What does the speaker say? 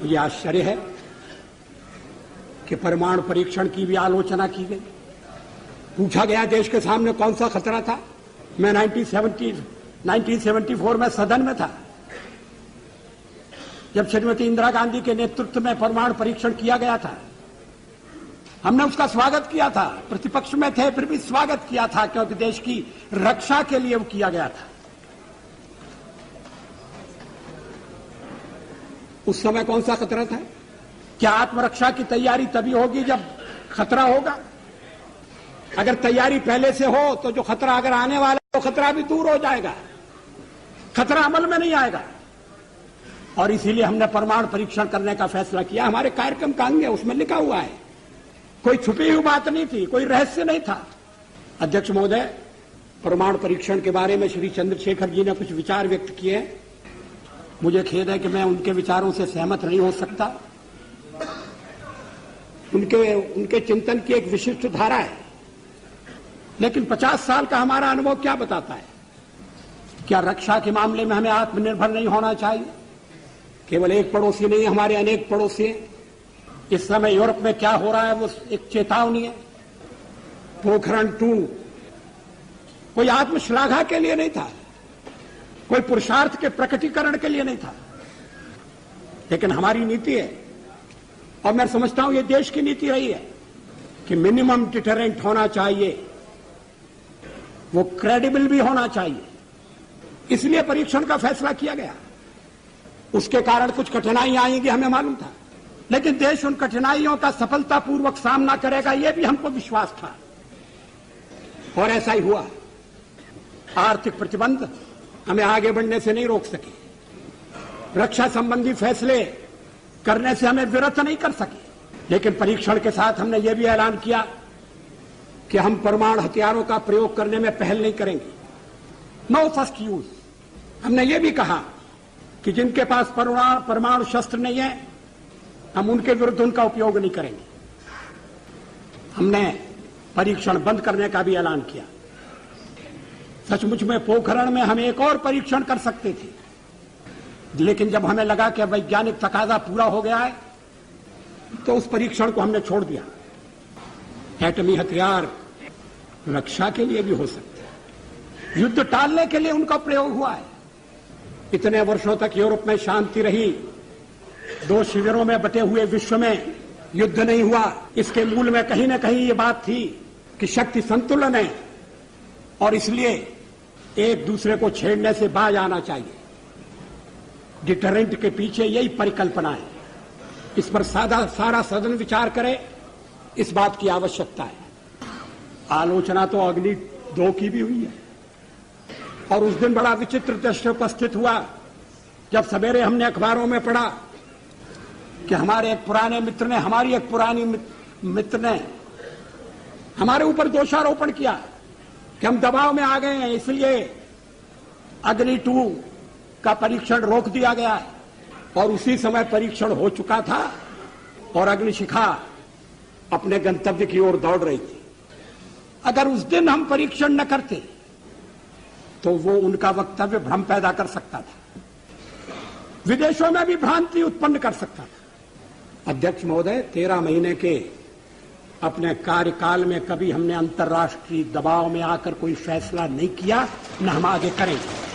ये आश्चर्य है कि परमाणु परीक्षण की भी आलोचना की गई। पूछा गया देश के सामने कौन सा खतरा था। मैं 1974 में सदन में था जब श्रीमती इंदिरा गांधी के नेतृत्व में परमाणु परीक्षण किया गया था। हमने उसका स्वागत किया था, प्रतिपक्ष में थे फिर भी स्वागत किया था, क्योंकि देश की रक्षा के लिए वो किया गया था। उस समय कौन सा खतरा था? क्या आत्मरक्षा की तैयारी तभी होगी जब खतरा होगा? अगर तैयारी पहले से हो तो जो खतरा अगर आने वाला है तो खतरा भी दूर हो जाएगा, खतरा अमल में नहीं आएगा। और इसीलिए हमने परमाणु परीक्षण करने का फैसला किया। हमारे कार्यक्रम का अंग है, उसमें लिखा हुआ है, कोई छुपी हुई बात नहीं थी, कोई रहस्य नहीं था। अध्यक्ष महोदय, परमाणु परीक्षण के बारे में श्री चंद्रशेखर जी ने कुछ विचार व्यक्त किए। मुझे खेद है कि मैं उनके विचारों से सहमत नहीं हो सकता। उनके चिंतन की एक विशिष्ट धारा है, लेकिन 50 साल का हमारा अनुभव क्या बताता है? क्या रक्षा के मामले में हमें आत्मनिर्भर नहीं होना चाहिए? केवल एक पड़ोसी नहीं, हमारे अनेक पड़ोसी हैं। इस समय यूरोप में क्या हो रहा है वो एक चेतावनी है। पोखरण 2 कोई आत्मश्लाघा के लिए नहीं था, कोई पुरुषार्थ के प्रकटीकरण के लिए नहीं था, लेकिन हमारी नीति है, और मैं समझता हूं ये देश की नीति रही है कि मिनिमम डिटरेंट होना चाहिए, वो क्रेडिबल भी होना चाहिए। इसलिए परीक्षण का फैसला किया गया। उसके कारण कुछ कठिनाइयां आएंगी, हमें मालूम था, लेकिन देश उन कठिनाइयों का सफलतापूर्वक सामना करेगा, यह भी हमको विश्वास था, और ऐसा ही हुआ। आर्थिक प्रतिबंध हमें आगे बढ़ने से नहीं रोक सके, रक्षा संबंधी फैसले करने से हमें विरत नहीं कर सके, लेकिन परीक्षण के साथ हमने यह भी ऐलान किया कि हम परमाणु हथियारों का प्रयोग करने में पहल नहीं करेंगे। No first use. हमने यह भी कहा कि जिनके पास परमाणु शस्त्र नहीं है, हम उनके विरुद्ध उनका उपयोग नहीं करेंगे। हमने परीक्षण बंद करने का भी ऐलान किया। सचमुच में पोखरण में हम एक और परीक्षण कर सकते थे, लेकिन जब हमें लगा कि वैज्ञानिक तकाजा पूरा हो गया है तो उस परीक्षण को हमने छोड़ दिया। एटमी हथियार रक्षा के लिए भी हो सकते हैं, युद्ध टालने के लिए उनका प्रयोग हुआ है। इतने वर्षों तक यूरोप में शांति रही, 2 शिविरों में बटे हुए विश्व में युद्ध नहीं हुआ। इसके मूल में कहीं न कहीं ये बात थी कि शक्ति संतुलन है, और इसलिए एक दूसरे को छेड़ने से बाज आना चाहिए। डिटरेंट के पीछे यही परिकल्पना है। इस पर सारा सदन विचार करे, इस बात की आवश्यकता है। आलोचना तो अग्नि 2 की भी हुई है, और उस दिन बड़ा विचित्र दृश्य उपस्थित हुआ जब सवेरे हमने अखबारों में पढ़ा कि हमारे एक पुराने मित्र ने, हमारी एक पुरानी मित्र ने हमारे ऊपर दोषारोपण किया कि हम दबाव में आ गए हैं, इसलिए अग्नि 2 का परीक्षण रोक दिया गया है। और उसी समय परीक्षण हो चुका था और अग्निशिखा अपने गंतव्य की ओर दौड़ रही थी। अगर उस दिन हम परीक्षण न करते तो वो उनका वक्तव्य भ्रम पैदा कर सकता था, विदेशों में भी भ्रांति उत्पन्न कर सकता था। अध्यक्ष महोदय, 13 महीने के अपने कार्यकाल में कभी हमने अंतर्राष्ट्रीय दबाव में आकर कोई फैसला नहीं किया, न हम आगे करेंगे।